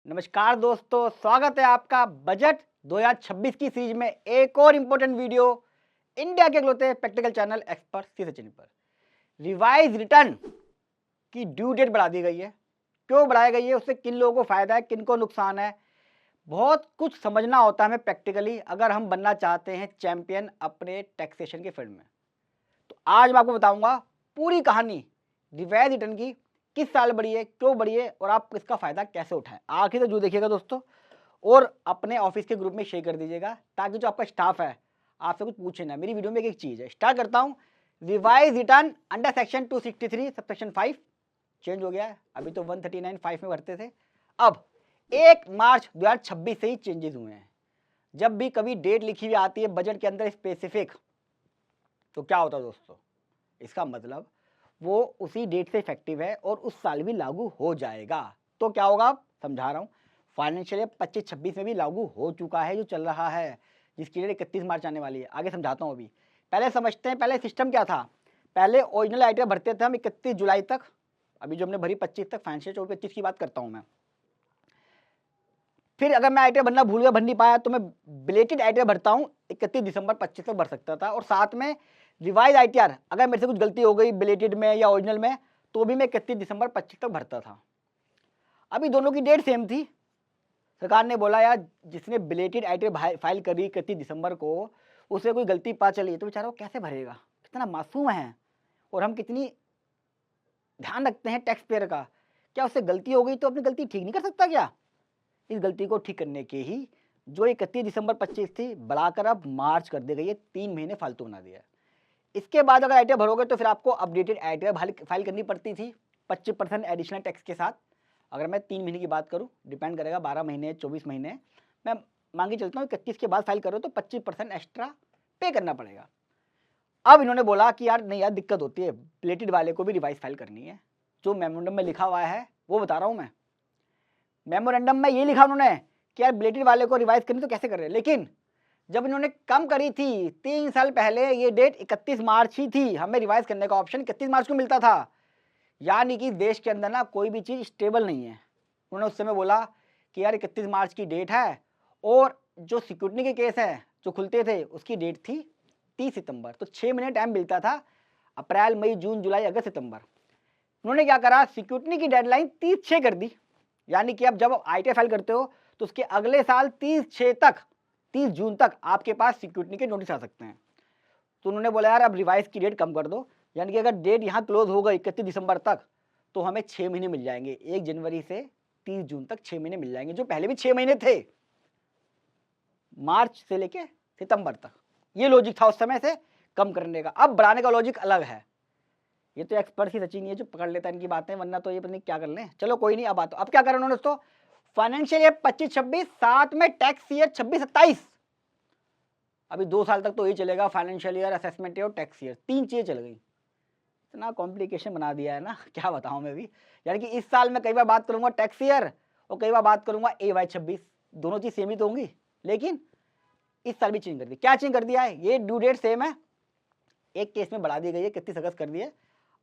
नमस्कार दोस्तों, स्वागत है आपका बजट 2026 की सीरीज में एक और इम्पोर्टेंट वीडियो इंडिया के इकलौते प्रैक्टिकल चैनल एक्सपर्ट सी सचिन पर। रिवाइज रिटर्न की ड्यू डेट बढ़ा दी गई है। क्यों बढ़ाई गई है, उससे किन लोगों को फायदा है, किन को नुकसान है, बहुत कुछ समझना होता है हमें प्रैक्टिकली अगर हम बनना चाहते हैं चैंपियन अपने टैक्सेशन के फील्ड में। तो आज मैं आपको बताऊंगा पूरी कहानी रिवाइज रिटर्न की, किस साल बढ़ी है, क्यों बढ़ी है और आप इसका फायदा कैसे उठाएं। आखिर तक जो देखिएगा दोस्तों, और अपने ऑफिस के ग्रुप में शेयर कर दीजिएगा ताकि जो आपका स्टाफ है आपसे कुछ पूछे ना। मेरी वीडियो में एक चीज है, स्टार्ट करता हूं। Revise return under section 263 sub section 5 change हो गया है। अभी तो 139(5) में भरते थे, अब 1 मार्च 2026 से ही चेंजेस हुए हैं। जब भी कभी डेट लिखी हुई आती है बजट के अंदर स्पेसिफिक, तो क्या होता है दोस्तों, इसका मतलब वो उसी डेट से इफेक्टिव है और उस साल भी लागू हो जाएगा। तो क्या होगा, समझा रहा हूँ। फाइनेंशियल ईयर 25-26 में भी लागू हो चुका है, जो चल रहा है, जिसकी डेट 31 मार्च आने वाली है। आगे समझाता हूँ। अभी पहले समझते हैं, पहले सिस्टम क्या था। पहले ओरिजिनल आइटम भरते थे हम 31 जुलाई तक। अभी जो हमने भरी 25 तक, फाइनेंशियल 24-25 की बात करता हूँ मैं। फिर अगर मैं आइटम भरना भूल गया, भर नहीं पाया, तो मैं बिलेटेड आइटम भरता हूँ 31 दिसंबर 25 तक भर सकता था। और साथ में रिवाइज आईटीआर, अगर मेरे से कुछ गलती हो गई बिलेटेड में या ओरिजिनल में, तो भी मैं 31 दिसंबर 25 तक भरता था। अभी दोनों की डेट सेम थी। सरकार ने बोला यार, जिसने बिलेटेड आइटम फाइल करी 31 दिसंबर को, उसे कोई गलती पता चली तो बेचारा वो कैसे भरेगा। कितना मासूम है, और हम कितनी ध्यान रखते हैं टैक्स पेयर का। क्या उससे गलती हो गई तो अपनी गलती ठीक नहीं कर सकता क्या? इस गलती को ठीक करने के ही जो 31 दिसंबर 25 थी, बढ़ाकर अब मार्च कर दी गई है। 3 महीने फालतू बना दिया है। इसके बाद अगर आइटिया भरोगे तो फिर आपको अपडेटेड आइटिया फाइल करनी पड़ती थी 25% एडिशनल टैक्स के साथ। अगर मैं 3 महीने की बात करूं, डिपेंड करेगा 12 महीने 24 महीने, मैं मांगी चलता हूँ 31 के बाद फाइल करो तो 25% एक्स्ट्रा पे करना पड़ेगा। अब इन्होंने बोला कि यार नहीं यार, दिक्कत होती है, प्लेटेड वाले को भी रिवाइज फाइल करनी है। जो मेमोरेंडम में लिखा हुआ है वो बता रहा हूँ मैं। मेमोरेंडम में ये लिखा उन्होंने कि यार ब्लेटेड वाले को रिवाइज करनी तो कैसे कर रहे हैं, लेकिन जब इन्होंने कम करी थी 3 साल पहले, ये डेट 31 मार्च ही थी। हमें रिवाइज करने का ऑप्शन 31 मार्च को मिलता था। यानी कि देश के अंदर ना कोई भी चीज़ स्टेबल नहीं है। उन्होंने उस समय बोला कि यार 31 मार्च की डेट है, और जो सिक्योरिटी के केस है जो खुलते थे उसकी डेट थी 30 सितंबर। तो 6 महीने टाइम मिलता था, अप्रैल मई जून जुलाई अगस्त सितंबर। उन्होंने क्या करा, सिक्योरिटी की डेडलाइन 30/6 कर दी। यानी कि अब जब आप आईटीआर फाइल करते हो तो उसके अगले साल 30 जून तक आपके पास सिक्योरिटी के नोटिस आ सकते हैं। तो उन्होंने बोला यार अब रिवाइज की डेट कम कर दो। यानी कि अगर डेट यहाँ क्लोज हो गई 31 दिसंबर तक, तो हमें 6 महीने मिल जाएंगे। 1 जनवरी से 30 जून तक 6 महीने मिल जाएंगे, जो पहले भी 6 महीने थे, मार्च से लेके सितंबर तक। ये लॉजिक था उस समय से कम करने का। अब बढ़ाने का लॉजिक अलग है। ये तो एक्सपर्ट ही सचिन है जो पकड़ लेता है इनकी बातें, वरना तो ये पता नहीं क्या कर लें। चलो कोई नहीं। अब क्या करें उन्होंने दोस्तों, फाइनेंशियल ईयर 25-26 साथ में टैक्स ईयर 26-27। अभी 2 साल तक तो ये चलेगा, फाइनेंशियल ईयर, असेसमेंट ईयर और टैक्स ईयर, 3 चीजें चल गई। इतना कॉम्प्लिकेशन बना दिया है ना, क्या बताऊं मैं भी। यानी कि इस साल मैं कई बार बात करूंगा टैक्स ईयर और कई बार बात करूंगा AY 26, दोनों चीज सेम ही तो होंगी, लेकिन इस साल भी चेंज कर दिया। क्या चेंज कर दिया है, ये ड्यू डेट सेम है, एक केस में बढ़ा दी गई है, 31 अगस्त कर दिए।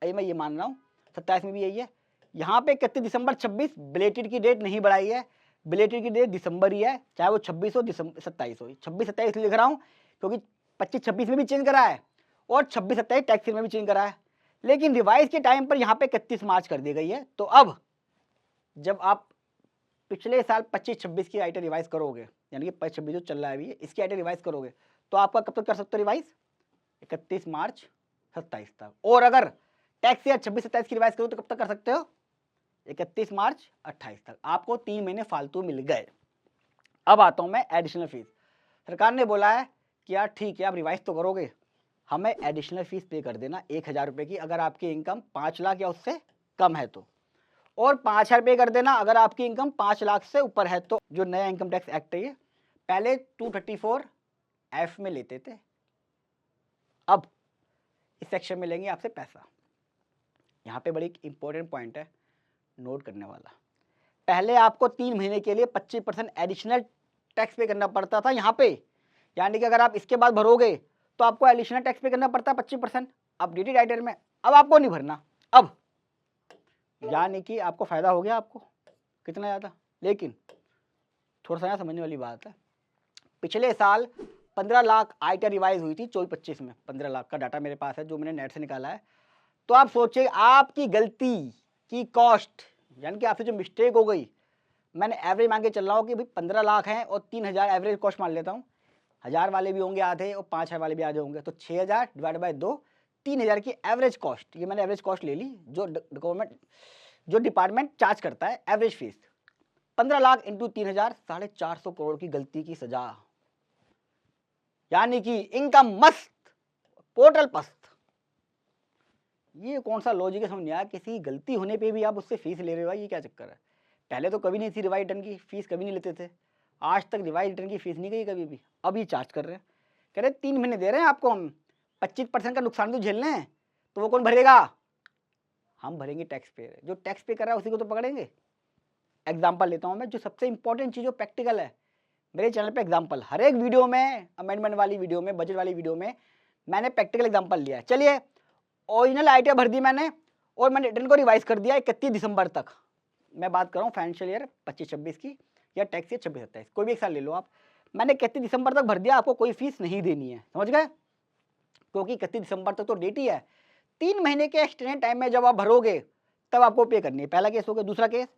अरे मैं ये मान रहा हूँ 27 में भी यही है। यहाँ पे 31 दिसंबर 26, बिलेटेड की डेट नहीं बढ़ाई है। बिलेटेड की डेट दिसंबर ही है, चाहे वो 26 हो 27 हो। 26-27 लिख रहा हूँ क्योंकि 25-26 में भी चेंज करा है और 26-27 टैक्स में भी चेंज करा है। लेकिन रिवाइज के टाइम पर यहाँ पे 31 मार्च कर दी गई है। तो अब जब आप पिछले साल 25-26 की आइटम रिवाइज करोगे, यानी कि 25-26 जो चल रहा है अभी, इसकी आइटम रिवाइज करोगे, तो आपका कब तक कर सकते हो रिवाइज, 31 मार्च 27 तक। और अगर टैक्स ईयर 26-27 की रिवाइज करो तो कब तक कर सकते हो, 31 मार्च 28 तक। आपको 3 महीने फालतू मिल गए। अब आता हूं मैं एडिशनल फीस। सरकार ने बोला है कि यार ठीक है, आप रिवाइज तो करोगे, हमें एडिशनल फीस पे कर देना 1000 रुपये की, अगर आपकी इनकम 5 लाख या उससे कम है तो, और 5000 पे कर देना अगर आपकी इनकम 5 लाख से ऊपर है तो। जो नया इनकम टैक्स एक्ट है, ये पहले 234F में लेते थे, अब इस सेक्शन में लेंगे आपसे पैसा। यहाँ पे बड़ी इंपॉर्टेंट पॉइंट है नोट करने वाला। पहले आपको 3 महीने के लिए 25% एडिशनल टैक्स पे करना पड़ता था यहाँ पे। यानी कि अगर आप इसके बाद भरोगे तो आपको एडिशनल टैक्स पे करना पड़ता है 25% अपडेटेड आइटम में। अब आपको नहीं भरना। अब यानी कि आपको फायदा हो गया। आपको कितना ज़्यादा, लेकिन थोड़ा सा यहाँ समझने वाली बात है, पिछले साल 15 लाख आईटीआर रिवाइज हुई थी 24-25 में, 15 लाख का डाटा मेरे पास है जो मैंने नेट से निकाला है। तो आप सोचिए आपकी गलती की कॉस्ट, यानी कि आपसे जो मिस्टेक हो गई, मैंने एवरेज मान के चल रहा हूँ कि भाई 15 लाख हैं और 3000 एवरेज कॉस्ट मान लेता हूँ, 1000 वाले भी होंगे आधे और 5000 वाले भी आधे होंगे, तो 6000 डिवाइड बाय 2, 3000 की एवरेज कॉस्ट, ये मैंने एवरेज कॉस्ट ले ली जो गवर्नमेंट जो डिपार्टमेंट चार्ज करता है average fees. 15 lakh into 3000, 450 crore की गलती की सजा, यानी कि इनकम मस्त पोर्टल पस्त। ये कौन सा लॉजिक है समझ नहीं आया, किसी गलती होने पे भी आप उससे फीस ले रहे हो, ये क्या चक्कर है? पहले तो कभी नहीं थी रिवाइज रिटर्न की फीस, कभी नहीं लेते थे, आज तक रिवाइज रिटर्न की फीस नहीं गई कभी भी, अब ये चार्ज कर रहे हैं, कह रहे 3 महीने दे रहे हैं आपको हम, 25% का नुकसान तो झेलना है, तो वो कौन भरेगा? हम भरेंगे, टैक्स पेयर। जो टैक्स पे कर रहा है उसी को तो पकड़ेंगे। एग्जाम्पल लेता हूँ मैं, जो सबसे इंपॉर्टेंट चीज़ जो प्रैक्टिकल है, मेरे चैनल पे एग्जाम्पल हर एक वीडियो में, अमेंडमेंट वाली वीडियो में, बजट वाली वीडियो में मैंने प्रैक्टिकल एग्जाम्पल लिया है। चलिए, ओरिजिनल आईटीआर भर दी मैंने और मैंने रिटर्न को रिवाइज कर दिया 31 दिसंबर तक। मैं बात कर रहा हूँ फाइनेंशियल ईयर 25-26 की या टैक्स ईयर 26-27, कोई भी एक साल ले लो आप। मैंने 31 दिसंबर तक भर दिया, आपको कोई फीस नहीं देनी है, समझ गए? क्योंकि 31 दिसंबर तक तो डेट ही है, 3 महीने के एक्सटेंडेड टाइम में जब आप भरोगे तब आपको पे करनी है। पहला केस हो गया। दूसरा केस,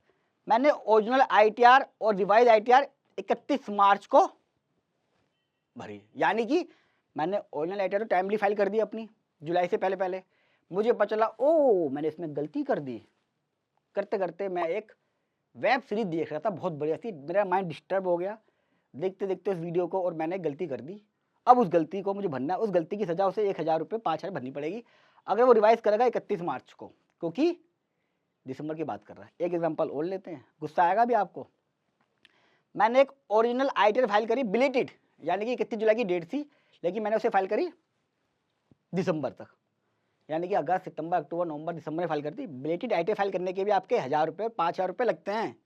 मैंने ओरिजिनल आईटीआर और रिवाइज आईटीआर 31 मार्च को भरी, यानी कि मैंने ओरिजिनल आईटीआर तो टाइमली फाइल कर दी अपनी जुलाई से पहले पहले, मुझे पता चला ओ मैंने इसमें गलती कर दी। करते करते मैं एक वेब सीरीज देख रहा था बहुत बढ़िया सी, मेरा माइंड डिस्टर्ब हो गया देखते देखते उस वीडियो को, और मैंने गलती कर दी। अब उस गलती को मुझे भरना है, उस गलती की सजा उसे 1000 रुपये 5000 भरनी पड़ेगी अगर वो रिवाइज करेगा 31 मार्च को, क्योंकि दिसंबर की बात कर रहा है। एक एग्जांपल और लेते हैं, गुस्सा आएगा भी आपको। मैंने एक ओरिजिनल आईटीआर फाइल करी बिलेटेड, यानी कि 31 जुलाई की डेट थी, लेकिन मैंने उसे फाइल करी दिसंबर तक, यानी कि अगस्त सितंबर अक्टूबर नवंबर दिसंबर में फाइल करती। बिलेटेड आईटीआर फाइल करने के भी आपके 1000 रुपये 5000 रुपये लगते हैं।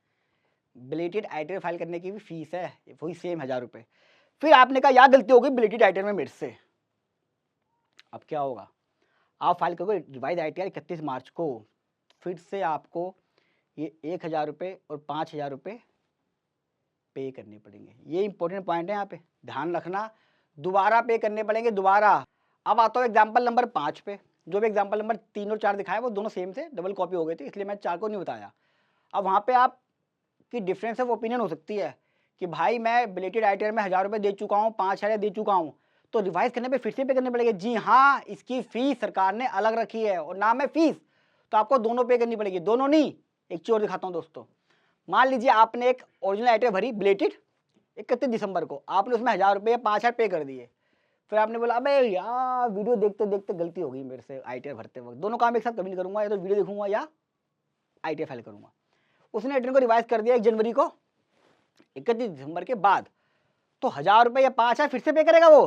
बिलेटेड आईटीआर फाइल करने की भी फीस है, वही सेम 1000 रुपये। फिर आपने कहा यार गलती हो गई बिलेटेड आईटीआर में मेरे से, अब क्या होगा? आप फाइल करोगे रिवाइज आईटीआर 31 मार्च को, फिर से आपको ये 1000 रुपये और 5000 रुपये पे करने पड़ेंगे। ये इंपॉर्टेंट पॉइंट है, यहाँ पे ध्यान रखना, दोबारा पे करने पड़ेंगे दोबारा। अब आता हूँ एग्जाम्पल नंबर 5 पे। जो भी एग्जाम्पल नंबर 3 और 4 दिखाया वो दोनों सेम थे, डबल कॉपी हो गए थे, इसलिए मैं 4 को नहीं बताया। अब वहाँ पे आपकी डिफरेंस ऑफ ओपिनियन हो सकती है कि भाई मैं बिलेटेड आईटीआर में 1000 रुपये दे चुका हूँ, 5000 दे चुका हूँ, तो रिवाइज करने पे फिर से पे करने पड़ेंगे। जी हाँ, इसकी फीस सरकार ने अलग रखी है और नाम है फीस, तो आपको दोनों पे करनी पड़ेगी। दोनों नहीं, एक चीज और दिखाता हूँ दोस्तों। मान लीजिए आपने एक ओरिजिनल आईटीआर भरी बिलेटेड 31 दिसंबर को, आपने उसमें 1000 रुपये या 5000 पे कर दिए। फिर आपने बोला अबे यार वीडियो देखते देखते गलती हो गई मेरे से आईटीआर भरते वक्त, दोनों काम एक साथ कभी नहीं करूंगा, या तो वीडियो देखूंगा या आईटीआर फाइल करूंगा। उसने रिटर्न को रिवाइज कर दिया 1 जनवरी को 31 दिसंबर के बाद, तो 1000 रुपये या 5000 फिर से पे करेगा वो,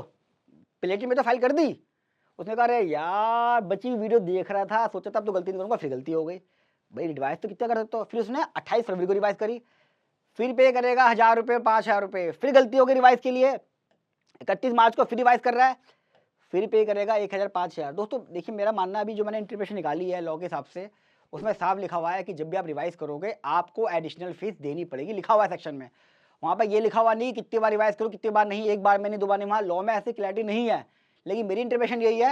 प्लेटी में तो फाइल कर दी। उसने कहा अरे यार बची वीडियो देख रहा था, सोचा था अब तो गलती नहीं करूंगा, फिर गलती हो गई। भाई रिवाइज तो कितना कर सकते हो? फिर उसने 28 फरवरी को रिवाइज करी, फिर पे करेगा 1000 रुपये 5000 रुपये, फिर गलती हो गई रिवाइज के लिए 31 मार्च को फिर रिवाइज कर रहा है, फिर पे करेगा 1000 5000। दोस्तों देखिए, मेरा मानना अभी जो मैंने इंटरप्रिटेशन निकाली है लॉ के हिसाब से, उसमें साफ लिखा हुआ है कि जब भी आप रिवाइज करोगे आपको एडिशनल फीस देनी पड़ेगी, लिखा हुआ है सेक्शन में। वहाँ पर ये लिखा हुआ नहीं कितनी बार रिवाइज करो, कितनी बार नहीं, एक बार में नहीं, 2 बार नहीं, वहाँ लॉ में ऐसी क्लैरिटी नहीं है। लेकिन मेरी इंटरप्रिटेशन यही है,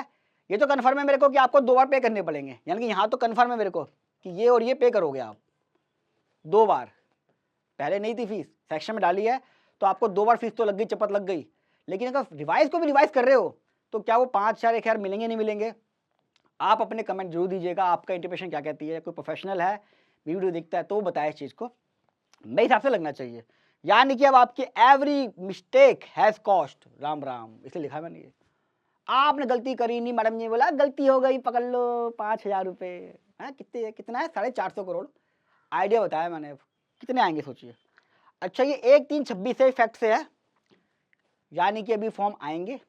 ये तो कन्फर्म है मेरे को कि आपको 2 बार पे करने पड़ेंगे, यानी कि यहाँ तो कन्फर्म है मेरे को कि ये और ये पे करोगे आप 2 बार। पहले नहीं थी फीस, सेक्शन में डाली है तो आपको 2 बार फीस तो लग गई, चपत लग गई। लेकिन अगर रिवाइज को भी रिवाइज कर रहे हो तो क्या वो 5000 1000 मिलेंगे नहीं मिलेंगे? आप अपने कमेंट जरूर दीजिएगा, आपका इंटरप्रिटेशन क्या कहती है। कोई प्रोफेशनल है वीडियो देखता है तो बताए इस चीज़ को, मेरे हिसाब से लगना चाहिए। यानी कि अब आपकी every mistake has cost, Ram Ram, इसलिए लिखा मैंने ये। आपने गलती करी नहीं, मैडम ने बोला गलती हो गई पकड़ लो 5000 रुपये है, कितने कितना है 450 करोड़ आइडिया बताया मैंने, कितने आएंगे सोचिए। अच्छा ये 1/3/26 से इफेक्ट से है, यानी कि अभी फॉर्म आएंगे,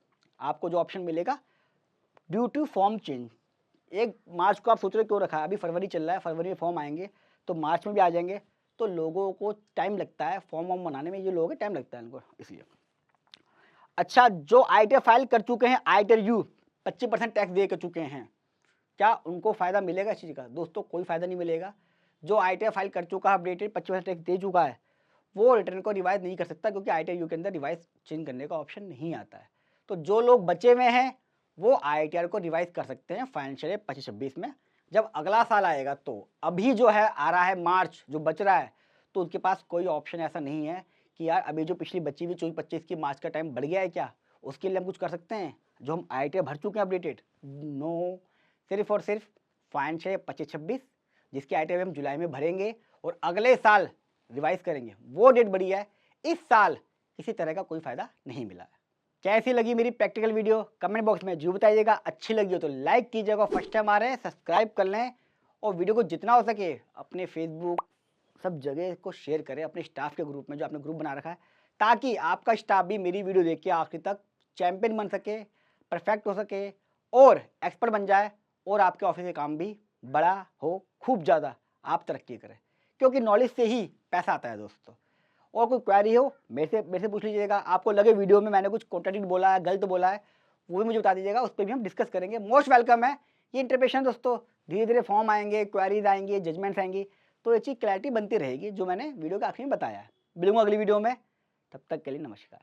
आपको जो ऑप्शन मिलेगा ड्यू टू फॉर्म चेंज। 1 मार्च को आप सोच रहे क्यों रखा है, अभी फरवरी चल रहा है, फरवरी में फॉर्म आएंगे तो मार्च में भी आ जाएंगे, तो लोगों को टाइम लगता है फॉर्म वॉर्म बनाने में, ये लोगों को टाइम लगता है इनको, इसलिए। अच्छा जो आईटीआर फाइल कर चुके हैं आईटीआर यू 25% टैक्स दे कर चुके हैं, क्या उनको फायदा मिलेगा इस चीज़ का? दोस्तों कोई फायदा नहीं मिलेगा। जो आईटीआर फाइल कर चुका है अपडेटेड 25% टैक्स दे चुका है वो रिटर्न को रिवाइज नहीं कर सकता, क्योंकि IITR के अंदर रिवाइज चेंज करने का ऑप्शन नहीं आता है। तो जो लोग बचे हुए हैं वो IITR को रिवाइज कर सकते हैं फाइनेंशियल ईयर 25-26 में, जब अगला साल आएगा। तो अभी जो है आ रहा है मार्च जो बच रहा है, तो उनके पास कोई ऑप्शन ऐसा नहीं है कि यार अभी जो पिछली बची हुई 24-25 की मार्च का टाइम बढ़ गया है क्या, उसके लिए हम कुछ कर सकते हैं जो हम IITR भर चुके हैं अपडेटेड। नो, सिर्फ और सिर्फ फाइनेंशियल ईयर 25-26 जिसकी IITR हम जुलाई में भरेंगे और अगले साल रिवाइज करेंगे, वो डेट बढ़ी है। इस साल किसी तरह का कोई फायदा नहीं मिला है। कैसी लगी मेरी प्रैक्टिकल वीडियो कमेंट बॉक्स में जरूर बताइएगा। अच्छी लगी हो तो लाइक कीजिएगा, फर्स्ट टाइम आ रहे हैं सब्सक्राइब कर लें, और वीडियो को जितना हो सके अपने फेसबुक सब जगह को शेयर करें अपने स्टाफ के ग्रुप में, जो आपने ग्रुप बना रखा है, ताकि आपका स्टाफ भी मेरी वीडियो देख के आखिर तक चैंपियन बन सके, परफेक्ट हो सके और एक्सपर्ट बन जाए, और आपके ऑफिस के काम भी बड़ा हो, खूब ज़्यादा आप तरक्की करें, क्योंकि नॉलेज से ही पैसा आता है दोस्तों। और कोई क्वेरी हो मेरे से पूछ लीजिएगा। आपको लगे वीडियो में मैंने कुछ कॉन्ट्राडिक्ट बोला है, गलत बोला है, वो भी मुझे बता दीजिएगा, उस पर भी हम डिस्कस करेंगे। मोस्ट वेलकम है ये इंटरप्रिटेशन दोस्तों। धीरे धीरे फॉर्म आएंगे, क्वेरीज आएंगी, जजमेंट्स आएंगी, तो ये चीज़ क्लैरिटी बनती रहेगी जो मैंने वीडियो के आखिर में बताया है। मिलूंगा अगली वीडियो में, तब तक के लिए नमस्कार।